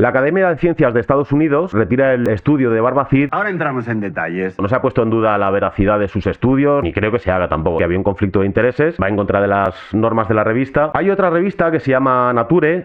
La Academia de Ciencias de Estados Unidos retira el estudio de Barbacid. Ahora entramos en detalles. No se ha puesto en duda la veracidad de sus estudios, ni creo que se haga tampoco, que había un conflicto de intereses, va en contra de las normas de la revista. Hay otra revista que se llama Nature,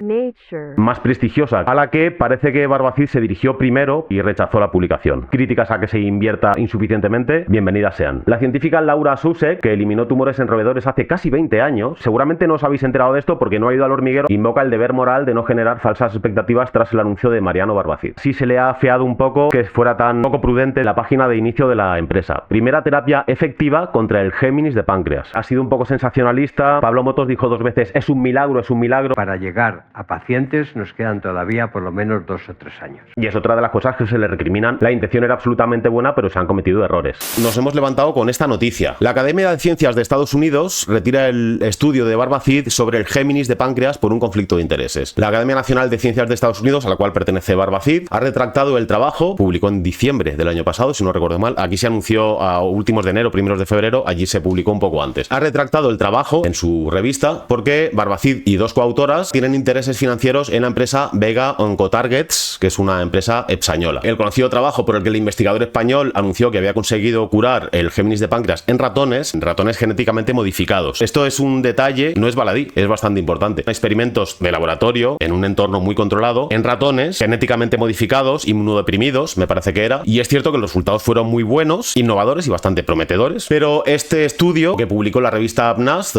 más prestigiosa, a la que parece que Barbacid se dirigió primero y rechazó la publicación. Críticas a que se invierta insuficientemente, bienvenidas sean. La científica Laura Susek, que eliminó tumores en roedores hace casi 20 años, seguramente no os habéis enterado de esto porque no ha ido al hormiguero, invoca el deber moral de no generar falsas expectativas tras el anuncio de Mariano Barbacid. Sí se le ha afeado un poco que fuera tan poco prudente la página de inicio de la empresa. Primera terapia efectiva contra el Géminis de páncreas. Ha sido un poco sensacionalista. Pablo Motos dijo 2 veces, es un milagro, es un milagro. Para llegar a pacientes nos quedan todavía por lo menos 2 o 3 años. Y es otra de las cosas que se le recriminan. La intención era absolutamente buena, pero se han cometido errores. Nos hemos levantado con esta noticia. La Academia de Ciencias de Estados Unidos retira el estudio de Barbacid sobre el Géminis de páncreas por un conflicto de intereses. La Academia Nacional de Ciencias de Estados Unidos, a la cual pertenece Barbacid, ha retractado el trabajo, publicó en diciembre del año pasado, si no recuerdo mal. Aquí se anunció a últimos de enero, primeros de febrero, allí se publicó un poco antes. Ha retractado el trabajo en su revista porque Barbacid y 2 coautoras tienen intereses financieros en la empresa Vega Oncotargets, que es una empresa española. El conocido trabajo por el que el investigador español anunció que había conseguido curar el Géminis de páncreas en ratones genéticamente modificados. Esto es un detalle, no es baladí, es bastante importante. Experimentos de laboratorio en un entorno muy controlado en ratones genéticamente modificados, inmunodeprimidos, me parece que era, y es cierto que los resultados fueron muy buenos, innovadores y bastante prometedores, pero este estudio que publicó la revista PNAS,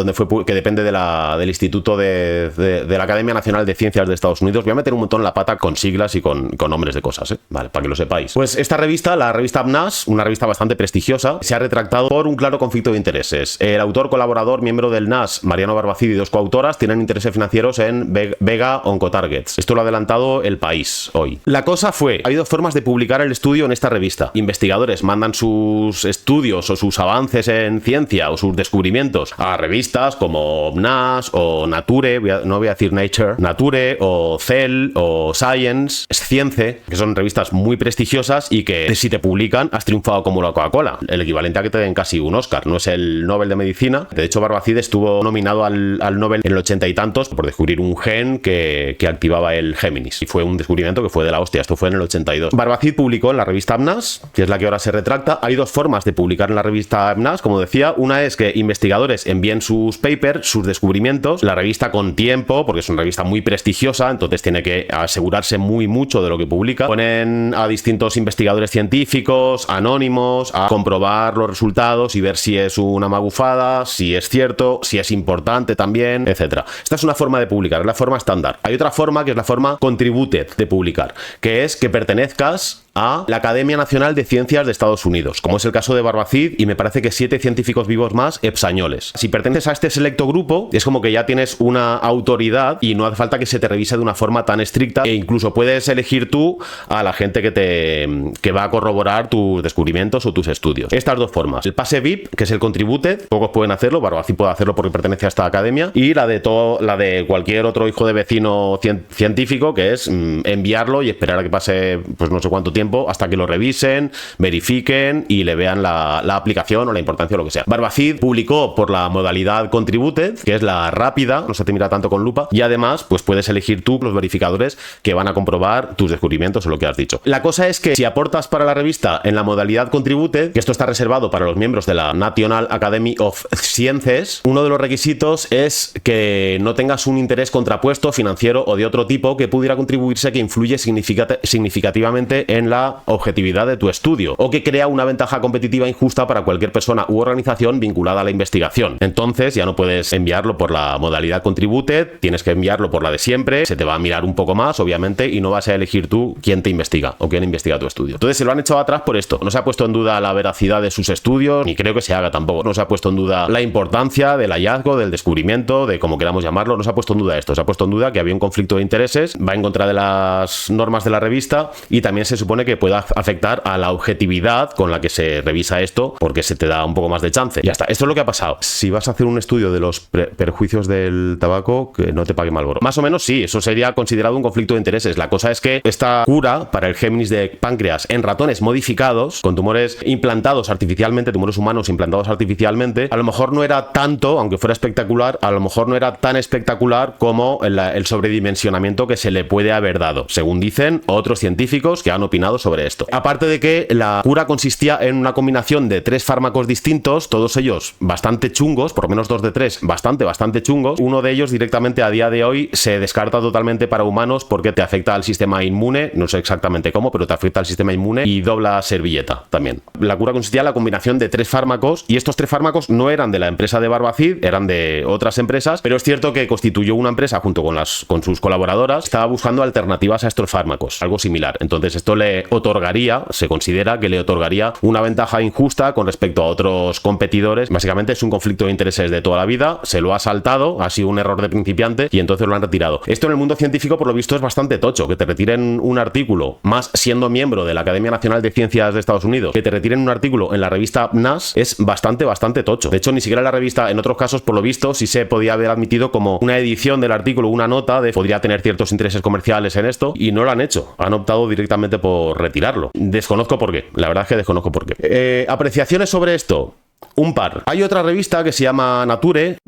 que depende del Instituto de la Academia Nacional de Ciencias de Estados Unidos, voy a meter un montón la pata con siglas y con nombres de cosas, vale, para que lo sepáis. Pues esta revista, la revista PNAS, una revista bastante prestigiosa, se ha retractado por un claro conflicto de intereses. El autor colaborador, miembro del NAS, Mariano Barbacid, y 2 coautoras tienen intereses financieros en Vega Oncotargets. Esto lo ha adelantado El País hoy. La cosa fue, ha habido formas de publicar el estudio en esta revista. Investigadores mandan sus estudios o sus avances en ciencia o sus descubrimientos a revistas como PNAS o Nature, no voy a decir Nature, Nature o Cell o Science, Science, que son revistas muy prestigiosas y que si te publican has triunfado como la Coca-Cola, el equivalente a que te den casi un Oscar, no es el Nobel de Medicina. De hecho, Barbacid estuvo nominado al Nobel en el 80 y tantos por descubrir un gen que activaba el Géminis, y fue un descubrimiento que fue de la hostia. Esto fue en el 82. Barbacid publicó en la revista PNAS, que es la que ahora se retracta. Hay 2 formas de publicar en la revista PNAS, como decía. Una es que investigadores envíen sus papers, sus descubrimientos, la revista con tiempo, porque es una revista muy prestigiosa, entonces tiene que asegurarse mucho de lo que publica. Ponen a distintos investigadores científicos, anónimos, a comprobar los resultados y ver si es una magufada, si es cierto, si es importante también, etc. Esta es una forma de publicar, es la forma estándar. Hay otra forma que es la forma contributed de publicar, que es que pertenezcas a la Academia Nacional de Ciencias de Estados Unidos, como es el caso de Barbacid y me parece que 7 científicos vivos más españoles. Si perteneces a este selecto grupo, es como que ya tienes una autoridad y no hace falta que se te revise de una forma tan estricta, e incluso puedes elegir tú a la gente que va a corroborar tus descubrimientos o tus estudios. Estas 2 formas. El pase VIP, que es el contributed, pocos pueden hacerlo, Barbacid puede hacerlo porque pertenece a esta academia, y la de cualquier otro hijo de vecino científico, que es enviarlo y esperar a que pase pues no sé cuánto tiempo hasta que lo revisen, verifiquen y le vean la aplicación o la importancia o lo que sea. Barbacid publicó por la modalidad contributed, que es la rápida, no se te mira tanto con lupa, y además pues puedes elegir tú los verificadores que van a comprobar tus descubrimientos o lo que has dicho. La cosa es que si aportas para la revista en la modalidad contributed, que esto está reservado para los miembros de la National Academy of Sciences, uno de los requisitos es que no tengas un interés contrapuesto, financiero o de otro tipo que pudiera contribuirse que influye significativamente en la objetividad de tu estudio o que crea una ventaja competitiva injusta para cualquier persona u organización vinculada a la investigación. Entonces ya no puedes enviarlo por la modalidad contributed, tienes que enviarlo por la de siempre, se te va a mirar un poco más obviamente y no vas a elegir tú quién te investiga o quién investiga tu estudio. Entonces se lo han echado atrás por esto. No se ha puesto en duda la veracidad de sus estudios, ni creo que se haga tampoco. No se ha puesto en duda la importancia del hallazgo, del descubrimiento, de como queramos llamarlo. No se ha puesto en duda esto. Se ha puesto en duda que había un conflicto de intereses, va en contra de las normas de la revista y también se supone que pueda afectar a la objetividad con la que se revisa esto, porque se te da un poco más de chance. Ya está, esto es lo que ha pasado. Si vas a hacer un estudio de los perjuicios del tabaco, que no te pague Marlboro. Más o menos sí, eso sería considerado un conflicto de intereses. La cosa es que esta cura para el Géminis de páncreas en ratones modificados, con tumores implantados artificialmente, tumores humanos implantados artificialmente, a lo mejor no era tanto, aunque fuera espectacular, a lo mejor no era tan espectacular como el sobredimensionamiento que se le puede haber dado, según dicen otros científicos que han opinado sobre esto. Aparte de que la cura consistía en una combinación de 3 fármacos distintos, todos ellos bastante chungos, por lo menos 2 de 3, bastante chungos. Uno de ellos directamente a día de hoy se descarta totalmente para humanos porque te afecta al sistema inmune, no sé exactamente cómo, pero te afecta al sistema inmune y dobla servilleta también. La cura consistía en la combinación de 3 fármacos y estos 3 fármacos no eran de la empresa de Barbacid, eran de otras empresas, pero es cierto que constituyó una empresa junto con sus colaboradoras, estaba buscando alternativas a estos fármacos, algo similar. Entonces esto le otorgaría, se considera que le otorgaría una ventaja injusta con respecto a otros competidores. Básicamente es un conflicto de intereses de toda la vida, se lo ha saltado, ha sido un error de principiante y entonces lo han retirado. Esto en el mundo científico por lo visto es bastante tocho, que te retiren un artículo, más siendo miembro de la Academia Nacional de Ciencias de Estados Unidos, que te retiren un artículo en la revista PNAS es bastante tocho. De hecho, ni siquiera la revista, en otros casos, por lo visto, sí se podía haber admitido como una edición del artículo, una nota de podría tener ciertos intereses comerciales en esto, y no lo han hecho. Han optado directamente por retirarlo. Desconozco por qué. La verdad es que desconozco por qué. Apreciaciones sobre esto. Un par. Hay otra revista que se llama Nature,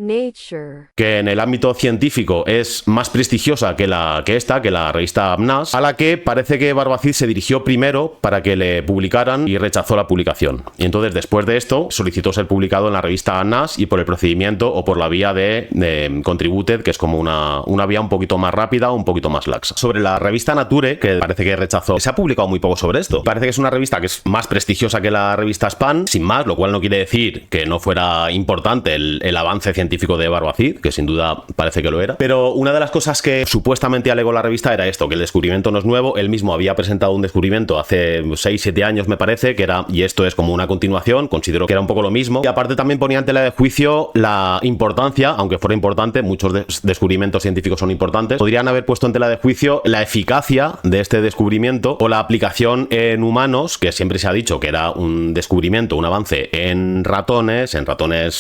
que en el ámbito científico es más prestigiosa que la revista PNAS, a la que parece que Barbacid se dirigió primero para que le publicaran y rechazó la publicación. Y entonces después de esto solicitó ser publicado en la revista PNAS y por el procedimiento o por la vía de Contributed, que es como una vía un poquito más rápida, un poquito más laxa. Sobre la revista Nature, que parece que rechazó, se ha publicado muy poco sobre esto. Parece que es una revista que es más prestigiosa que la revista Span, sin más, lo cual no quiere decir que no fuera importante el avance científico de Barbacid, que sin duda parece que lo era, pero una de las cosas que supuestamente alegó la revista era esto, que el descubrimiento no es nuevo. Él mismo había presentado un descubrimiento hace 6-7 años me parece, que era, y esto es como una continuación, considero que era un poco lo mismo, y aparte también ponía en tela de juicio la importancia, aunque fuera importante, muchos descubrimientos científicos son importantes, podrían haber puesto en tela de juicio la eficacia de este descubrimiento o la aplicación en humanos, que siempre se ha dicho que era un descubrimiento, un avance en ratones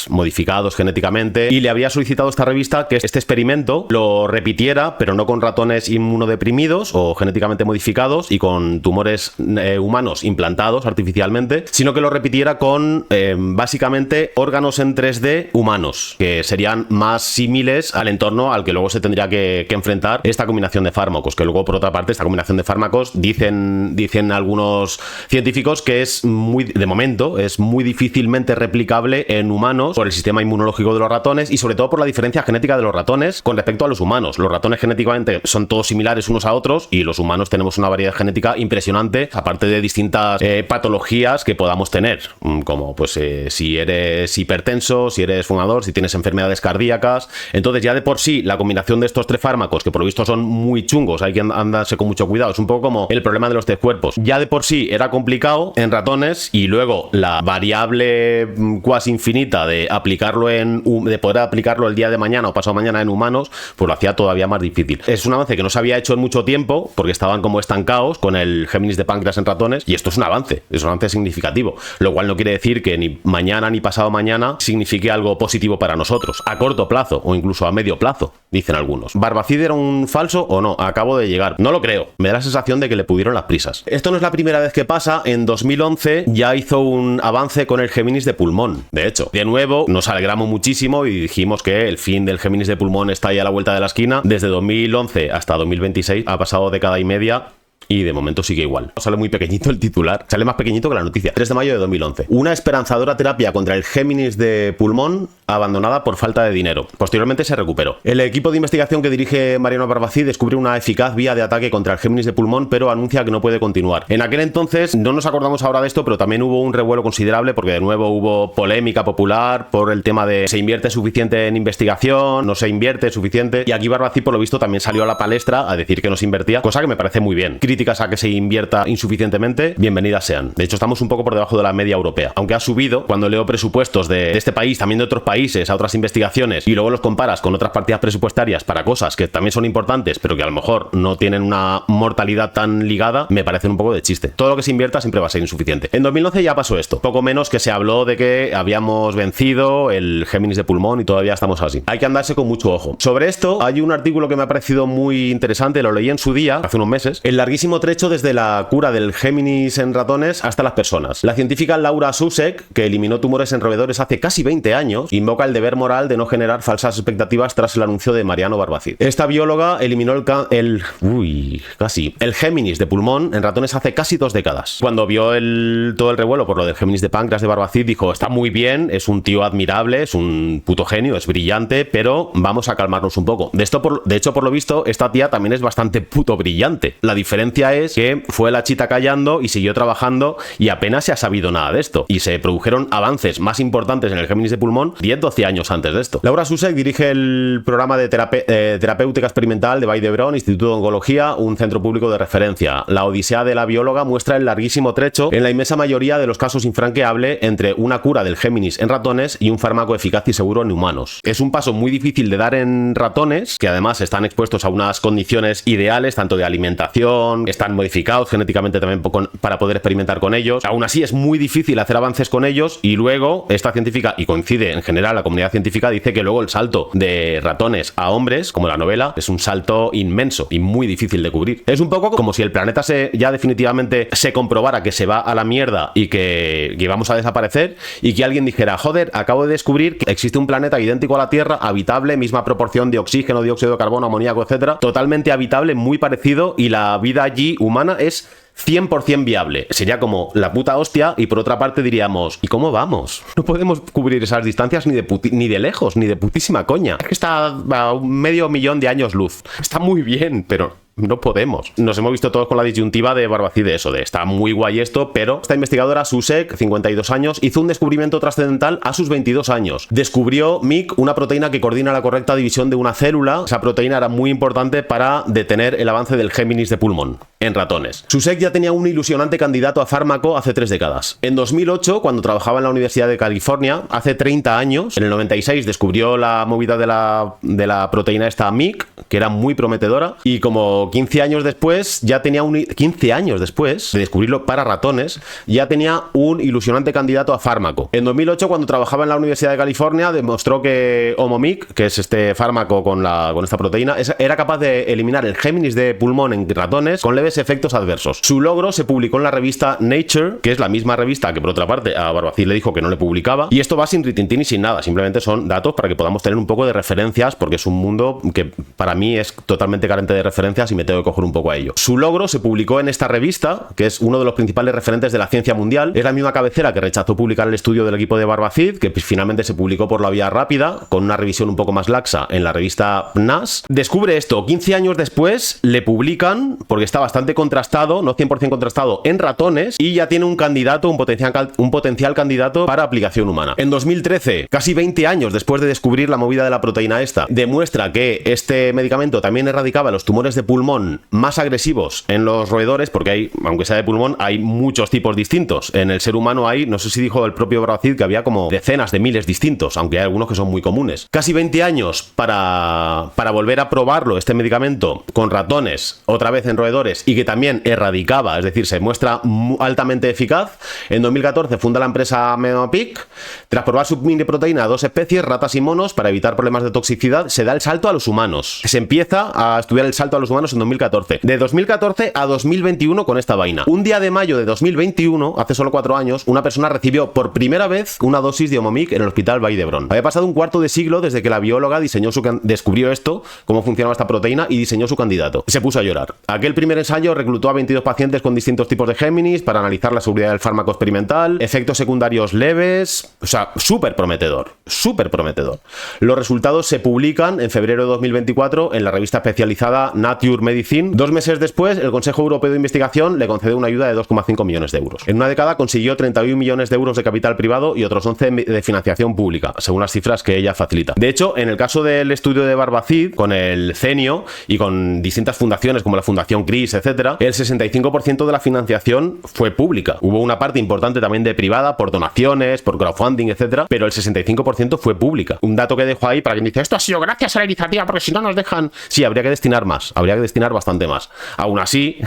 modificados genéticamente, y le había solicitado a esta revista que este experimento lo repitiera, pero no con ratones inmunodeprimidos o genéticamente modificados y con tumores humanos implantados artificialmente, sino que lo repitiera con básicamente órganos en 3D humanos, que serían más similares al entorno al que luego se tendría que enfrentar esta combinación de fármacos, que luego por otra parte esta combinación de fármacos dicen algunos científicos que de momento es muy difícilmente replicable en humanos por el sistema inmunológico de los ratones y sobre todo por la diferencia genética de los ratones con respecto a los humanos. Los ratones genéticamente son todos similares unos a otros y los humanos tenemos una variedad genética impresionante, aparte de distintas patologías que podamos tener, como pues si eres hipertenso, si eres fumador, si tienes enfermedades cardíacas. Entonces ya de por sí la combinación de estos 3 fármacos, que por lo visto son muy chungos, hay que andarse con mucho cuidado, es un poco como el problema de los 3 cuerpos. Ya de por sí era complicado en ratones y luego la variable cuasi infinita de poder aplicarlo el día de mañana o pasado mañana en humanos, pues lo hacía todavía más difícil. Es un avance que no se había hecho en mucho tiempo porque estaban como estancados con el Géminis de páncreas en ratones, y esto es un avance significativo, lo cual no quiere decir que ni mañana ni pasado mañana signifique algo positivo para nosotros, a corto plazo o incluso a medio plazo, dicen algunos. ¿Barbacid era un falso o no? Acabo de llegar. No lo creo. Me da la sensación de que le pudieron las prisas. Esto no es la primera vez que pasa. En 2011 ya hizo un avance con el Géminis de pulmón. De hecho, de nuevo nos alegramos muchísimo y dijimos que el fin del Géminis de pulmón está ahí a la vuelta de la esquina. Desde 2011 hasta 2026 ha pasado década y media y de momento sigue igual. Sale muy pequeñito el titular, sale más pequeñito que la noticia. 3 de mayo de 2011. Una esperanzadora terapia contra el Géminis de pulmón abandonada por falta de dinero. Posteriormente se recuperó. El equipo de investigación que dirige Mariano Barbacid descubre una eficaz vía de ataque contra el Géminis de pulmón, pero anuncia que no puede continuar. En aquel entonces, no nos acordamos ahora de esto, pero también hubo un revuelo considerable porque de nuevo hubo polémica popular por el tema de se invierte suficiente en investigación, no se invierte suficiente, y aquí Barbacid por lo visto también salió a la palestra a decir que no se invertía, cosa que me parece muy bien. críticas a que se invierta insuficientemente, bienvenidas sean. De hecho, estamos un poco por debajo de la media europea. Aunque ha subido, cuando leo presupuestos de este país, también de otros países, a otras investigaciones, y luego los comparas con otras partidas presupuestarias para cosas que también son importantes, pero que a lo mejor no tienen una mortalidad tan ligada, me parecen un poco de chiste. Todo lo que se invierta siempre va a ser insuficiente. En 2011 ya pasó esto. Poco menos que se habló de que habíamos vencido el Géminis de pulmón y todavía estamos así. Hay que andarse con mucho ojo. Sobre esto, hay un artículo que me ha parecido muy interesante, lo leí en su día, hace unos meses, el larguísimo trecho desde la cura del Géminis en ratones hasta las personas. La científica Laura Susek, que eliminó tumores en roedores hace casi 20 años, invoca el deber moral de no generar falsas expectativas tras el anuncio de Mariano Barbacid. Esta bióloga eliminó el Géminis de pulmón en ratones hace casi 2 décadas. Cuando vio todo el revuelo por lo del Géminis de páncreas de Barbacid, dijo, está muy bien, es un tío admirable, es un puto genio, es brillante, pero vamos a calmarnos un poco. De hecho, por lo visto, esta tía también es bastante puto brillante. La diferencia es que fue la chita callando y siguió trabajando y apenas se ha sabido nada de esto. Y se produjeron avances más importantes en el Géminis de pulmón 10-12 años antes de esto. Laura Susek dirige el programa de terapéutica experimental de Vall d'Hebron, Instituto de Oncología, un centro público de referencia. La odisea de la bióloga muestra el larguísimo trecho en la inmensa mayoría de los casos infranqueable entre una cura del Géminis en ratones y un fármaco eficaz y seguro en humanos. Es un paso muy difícil de dar en ratones, que además están expuestos a unas condiciones ideales, tanto de alimentación, están modificados genéticamente también para poder experimentar con ellos. Aún así es muy difícil hacer avances con ellos y luego esta científica, y coincide en general la comunidad científica, dice que luego el salto de ratones a hombres, como la novela, es un salto inmenso y muy difícil de cubrir. Es un poco como si el planeta ya definitivamente se comprobara que se va a la mierda y que vamos a desaparecer, y que alguien dijera, joder, acabo de descubrir que existe un planeta idéntico a la Tierra, habitable, misma proporción de oxígeno, dióxido de carbono, amoníaco, etcétera, totalmente habitable, muy parecido, y la vida allí humana es 100% viable. Sería como la puta hostia, y por otra parte diríamos, ¿y cómo vamos? No podemos cubrir esas distancias ni de lejos, ni de putísima coña. Es que está a 500.000 de años luz. Está muy bien, pero no podemos. Nos hemos visto todos con la disyuntiva de Barbacid de eso, de está muy guay esto, pero esta investigadora Susek, 52 años, hizo un descubrimiento trascendental a sus 22 años. Descubrió MYC, una proteína que coordina la correcta división de una célula. Esa proteína era muy importante para detener el avance del Géminis de pulmón en ratones. Susek ya tenía un ilusionante candidato a fármaco hace 3 décadas. En 2008, cuando trabajaba en la Universidad de California, hace 30 años, en el 96 descubrió la movida de la proteína esta MYC, que era muy prometedora, y como 15 años después, 15 años después de descubrirlo para ratones, ya tenía un ilusionante candidato a fármaco. En 2008, cuando trabajaba en la Universidad de California, demostró que Omomic, que es este fármaco con esta proteína, era capaz de eliminar el Géminis de pulmón en ratones con leves efectos adversos. Su logro se publicó en la revista Nature, que es la misma revista que por otra parte a Barbacid le dijo que no le publicaba, y esto va sin ritintín y sin nada, simplemente son datos para que podamos tener un poco de referencias, porque es un mundo que para mí es totalmente carente de referencias y me tengo que coger un poco a ello. Su logro se publicó en esta revista, que es uno de los principales referentes de la ciencia mundial. Es la misma cabecera que rechazó publicar el estudio del equipo de Barbacid, que finalmente se publicó por la vía rápida, con una revisión un poco más laxa en la revista PNAS. Descubre esto, 15 años después le publican, porque está bastante contrastado, no 100% contrastado, en ratones, y ya tiene un candidato, un potencial candidato para aplicación humana. En 2013, casi 20 años después de descubrir la movida de la proteína esta, demuestra que este medicamento también erradicaba los tumores de pulmón más agresivos en los roedores, porque aunque sea de pulmón, hay muchos tipos distintos. En el ser humano hay, no sé si dijo el propio Barbacid, que había como decenas de miles distintos, aunque hay algunos que son muy comunes. Casi 20 años para volver a probarlo, este medicamento, con ratones, otra vez en roedores, y que también erradicaba, es decir, se muestra altamente eficaz. En 2014 funda la empresa Memopic. Tras probar su mini proteína a 2 especies, ratas y monos, para evitar problemas de toxicidad, se da el salto a los humanos. Se empieza a estudiar el salto a los humanos en 2014. De 2014 a 2021 con esta vaina. Un día de mayo de 2021, hace solo 4 años, una persona recibió por primera vez una dosis de Omomic en el hospital Vall d'Hebron. Había pasado un cuarto de siglo desde que la bióloga descubrió esto, cómo funcionaba esta proteína, y diseñó su candidato. Se puso a llorar. Aquel primer ensayo reclutó a 22 pacientes con distintos tipos de Géminis para analizar la seguridad del fármaco experimental, efectos secundarios leves, o sea, súper prometedor, súper prometedor. Los resultados se publican en febrero de 2024 en la revista especializada Nature Nature Medicine. 2 meses después, el Consejo Europeo de Investigación le concede una ayuda de 2,5 millones de euros. En una década consiguió 31 millones de euros de capital privado y otros 11 de financiación pública, según las cifras que ella facilita. De hecho, en el caso del estudio de Barbacid, con el CENIO y con distintas fundaciones como la Fundación CRIS, etcétera, el 65% de la financiación fue pública. Hubo una parte importante también de privada por donaciones, por crowdfunding, etcétera, pero el 65% fue pública. Un dato que dejo ahí para quien dice, esto ha sido gracias a la iniciativa, porque si no nos dejan... Sí, habría que destinar más, habría que destinar bastante más. Aún así,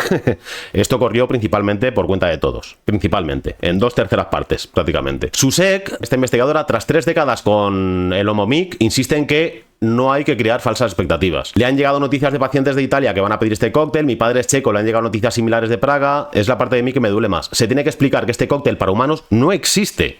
esto corrió principalmente por cuenta de todos, principalmente, en 2/3 partes, prácticamente. Susek, esta investigadora, tras 3 décadas con el Omomic, insiste en que no hay que crear falsas expectativas. Le han llegado noticias de pacientes de Italia que van a pedir este cóctel, mi padre es checo, le han llegado noticias similares de Praga, es la parte de mí que me duele más. Se tiene que explicar que este cóctel para humanos no existe.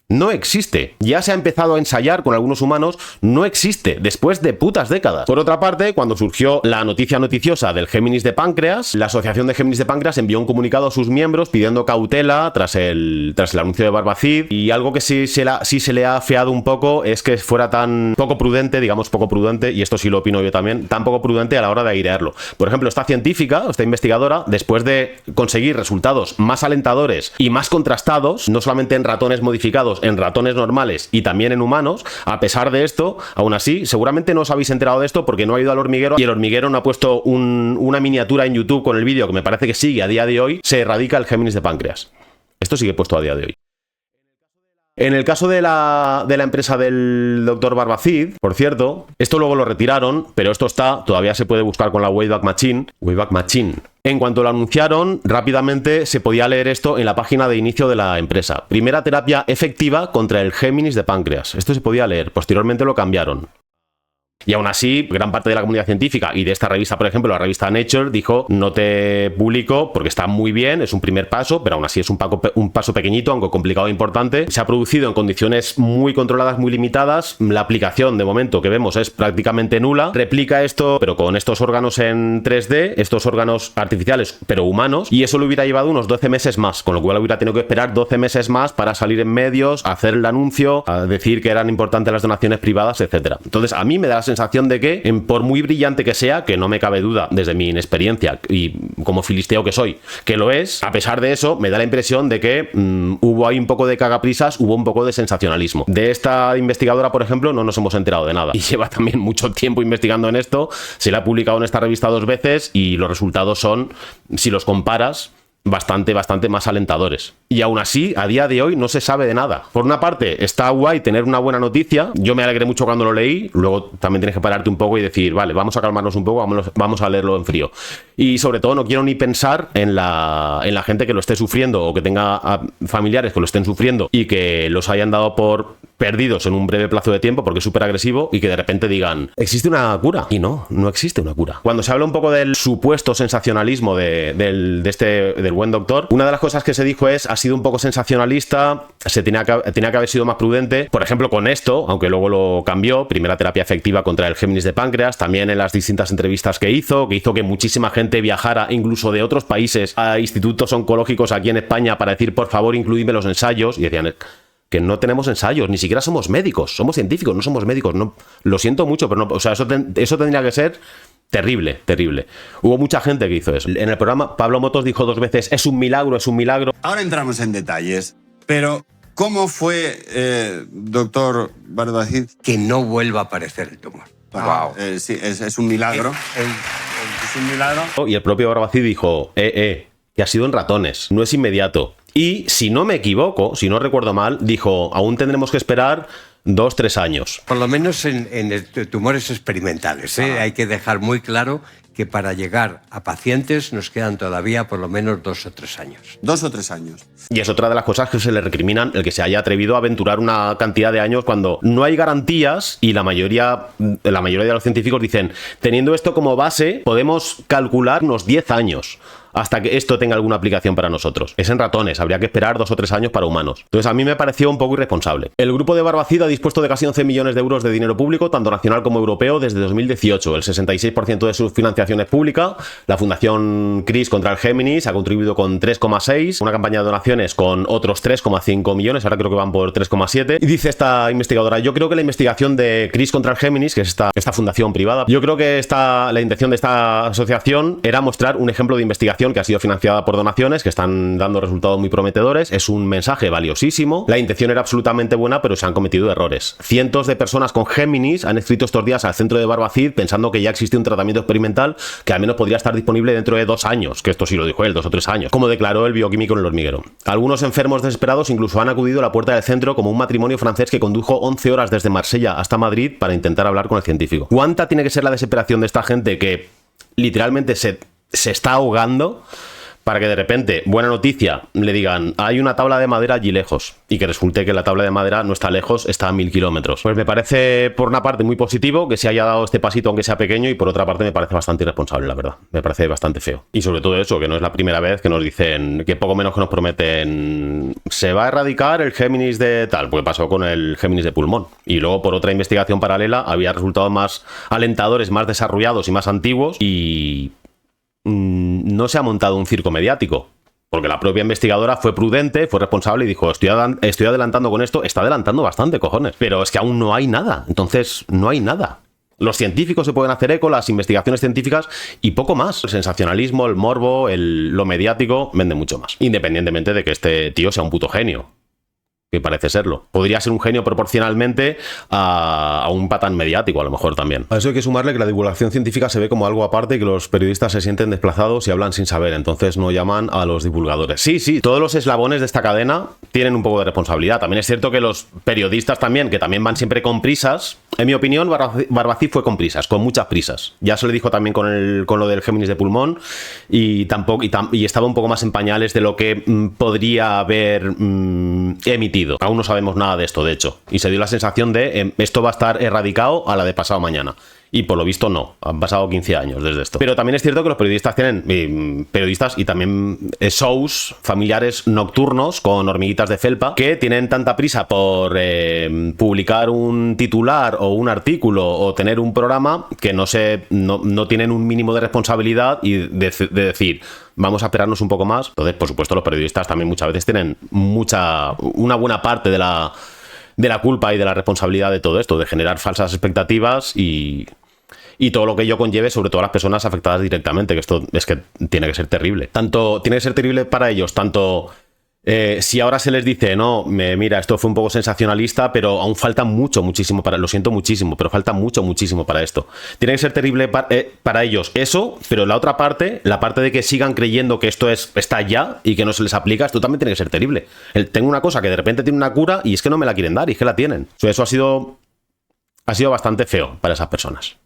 No existe. Ya se ha empezado a ensayar con algunos humanos, no existe, después de putas décadas. Por otra parte, cuando surgió la noticia noticiosa del Géminis de páncreas, la Asociación de Géminis de páncreas envió un comunicado a sus miembros pidiendo cautela tras el anuncio de Barbacid, y algo que sí se le ha afeado un poco es que fuera tan poco prudente, digamos poco prudente, y esto sí lo opino yo también, tan poco prudente a la hora de airearlo. Por ejemplo, esta científica, esta investigadora, después de conseguir resultados más alentadores y más contrastados, no solamente en ratones modificados, en ratones normales y también en humanos, a pesar de esto, aún así, seguramente no os habéis enterado de esto porque no ha ido al hormiguero y el hormiguero no ha puesto una miniatura en YouTube con el vídeo que me parece que sigue a día de hoy, se erradica el Géminis de páncreas. Esto sigue puesto a día de hoy. En el caso de la empresa del doctor Barbacid, por cierto, esto luego lo retiraron, pero esto todavía se puede buscar con la Wayback Machine. En cuanto lo anunciaron, rápidamente se podía leer esto en la página de inicio de la empresa. Primera terapia efectiva contra el Géminis de páncreas. Esto se podía leer, posteriormente lo cambiaron. Y aún así, gran parte de la comunidad científica y de esta revista, por ejemplo, la revista Nature, dijo, no te publico porque está muy bien, es un primer paso, pero aún así es un paso pequeñito, aunque complicado e importante. Se ha producido en condiciones muy controladas, muy limitadas. La aplicación, de momento, que vemos es prácticamente nula. Replica esto, pero con estos órganos en 3D, estos órganos artificiales, pero humanos, y eso le hubiera llevado unos 12 meses más, con lo cual hubiera tenido que esperar 12 meses más para salir en medios, hacer el anuncio, a decir que eran importantes las donaciones privadas, etcétera. Entonces, a mí me da la sensación de que, por muy brillante que sea, que no me cabe duda desde mi inexperiencia y como filisteo que soy, que lo es, a pesar de eso, me da la impresión de que hubo ahí un poco de cagaprisas, hubo un poco de sensacionalismo. De esta investigadora, por ejemplo, no nos hemos enterado de nada. Y lleva también mucho tiempo investigando en esto, se la ha publicado en esta revista 2 veces y los resultados son, si los comparas, bastante más alentadores. Y aún así, a día de hoy no se sabe de nada. Por una parte, está guay tener una buena noticia. Yo me alegré mucho cuando lo leí. Luego también tienes que pararte un poco y decir, vale, vamos a calmarnos un poco, vamos a leerlo en frío. Y sobre todo no quiero ni pensar en la gente que lo esté sufriendo o que tenga familiares que lo estén sufriendo y que los hayan dado por perdidos en un breve plazo de tiempo porque es súper agresivo y que de repente digan, ¿existe una cura? Y no existe una cura. Cuando se habla un poco del supuesto sensacionalismo del buen doctor, una de las cosas que se dijo es, ha sido un poco sensacionalista, tenía que haber sido más prudente, por ejemplo con esto, aunque luego lo cambió, primera terapia efectiva contra el Géminis de páncreas, también en las distintas entrevistas que hizo que muchísima gente viajara incluso de otros países a institutos oncológicos aquí en España para decir, por favor, incluidme los ensayos, y decían que no tenemos ensayos, ni siquiera somos médicos, somos científicos, no somos médicos, no, lo siento mucho, pero no, o sea, eso tendría que ser terrible. Hubo mucha gente que hizo eso. En el programa, Pablo Motos dijo 2 veces, es un milagro. Ahora entramos en detalles, pero ¿cómo fue, doctor Barbacid? Que no vuelva a aparecer el tumor. Wow. Sí, es un milagro. Es un milagro. Y el propio Barbacid dijo, que ha sido en ratones, no es inmediato. Y si no me equivoco, si no recuerdo mal, dijo, aún tendremos que esperar 2-3 años. Por lo menos en tumores experimentales, ¿eh? Hay que dejar muy claro que para llegar a pacientes nos quedan todavía por lo menos 2 o 3 años. 2 o 3 años. Y es otra de las cosas que se le recriminan, el que se haya atrevido a aventurar una cantidad de años cuando no hay garantías y la mayoría de los científicos dicen, teniendo esto como base, podemos calcular unos 10 años. hasta que esto tenga alguna aplicación para nosotros. Es en ratones, habría que esperar 2 o 3 años para humanos. Entonces a mí me pareció un poco irresponsable. El grupo de Barbacid ha dispuesto de casi 11 millones de euros de dinero público, tanto nacional como europeo, desde 2018. El 66% de su financiación es pública. La Fundación CRIS contra el Géminis ha contribuido con 3,6, una campaña de donaciones con otros 3,5 millones, ahora creo que van por 3,7. Y dice esta investigadora: yo creo que la investigación de CRIS contra el Géminis, que es esta fundación privada, yo creo que la intención de esta asociación era mostrar un ejemplo de investigación que ha sido financiada por donaciones, que están dando resultados muy prometedores. Es un mensaje valiosísimo. La intención era absolutamente buena, pero se han cometido errores. Cientos de personas con Géminis han escrito estos días al centro de Barbacid pensando que ya existe un tratamiento experimental que al menos podría estar disponible dentro de 2 años, que esto sí lo dijo él, 2 o 3 años, como declaró el bioquímico en El Hormiguero. Algunos enfermos desesperados incluso han acudido a la puerta del centro, como un matrimonio francés que condujo 11 horas desde Marsella hasta Madrid para intentar hablar con el científico. ¿Cuánta tiene que ser la desesperación de esta gente que literalmente se está ahogando para que de repente, buena noticia, le digan: hay una tabla de madera allí lejos, y que resulte que la tabla de madera no está lejos, está a 1000 kilómetros? Pues me parece, por una parte, muy positivo que se haya dado este pasito, aunque sea pequeño, y por otra parte me parece bastante irresponsable, la verdad. Me parece bastante feo. Y sobre todo eso, que no es la primera vez que nos dicen, que poco menos que nos prometen: se va a erradicar el Géminis de tal, porque pasó con el Géminis de pulmón. Y luego, por otra investigación paralela, había resultados más alentadores, más desarrollados y más antiguos, y no se ha montado un circo mediático, porque la propia investigadora fue prudente, fue responsable y dijo: estoy adelantando con esto. Está adelantando bastante, cojones, pero es que aún no hay nada. Entonces no hay nada. Los científicos se pueden hacer eco, las investigaciones científicas y poco más. El sensacionalismo, el morbo, lo mediático vende mucho más, independientemente de que este tío sea un puto genio, que parece serlo. Podría ser un genio proporcionalmente a un patán mediático, a lo mejor también. A eso hay que sumarle que la divulgación científica se ve como algo aparte y que los periodistas se sienten desplazados y hablan sin saber, entonces no llaman a los divulgadores. Sí, todos los eslabones de esta cadena tienen un poco de responsabilidad. También es cierto que los periodistas también, que también van siempre con prisas. En mi opinión, Barbacid fue con prisas, con muchas prisas. Ya se le dijo también con lo del Géminis de pulmón, y estaba un poco más en pañales de lo que podría haber emitido. Aún no sabemos nada de esto, de hecho, y se dio la sensación de esto va a estar erradicado a la de pasado mañana. Y por lo visto no, han pasado 15 años desde esto. Pero también es cierto que los periodistas tienen periodistas y también shows familiares nocturnos con hormiguitas de felpa, que tienen tanta prisa por publicar un titular o un artículo o tener un programa que no tienen un mínimo de responsabilidad y de decir: vamos a esperarnos un poco más. Entonces, por supuesto, los periodistas también muchas veces tienen una buena parte de la culpa y de la responsabilidad de todo esto, de generar falsas expectativas y todo lo que ello conlleve, sobre todo a las personas afectadas directamente, que esto es que tiene que ser terrible. Tiene que ser terrible para ellos, tanto si ahora se les dice: no, mira, esto fue un poco sensacionalista, pero aún falta muchísimo lo siento muchísimo, pero falta muchísimo para esto. Tiene que ser terrible para ellos eso, pero la otra parte, la parte de que sigan creyendo que esto está ya y que no se les aplica, esto también tiene que ser terrible. Tengo una cosa que de repente tiene una cura y es que no me la quieren dar, y es que la tienen. Eso ha sido bastante feo para esas personas.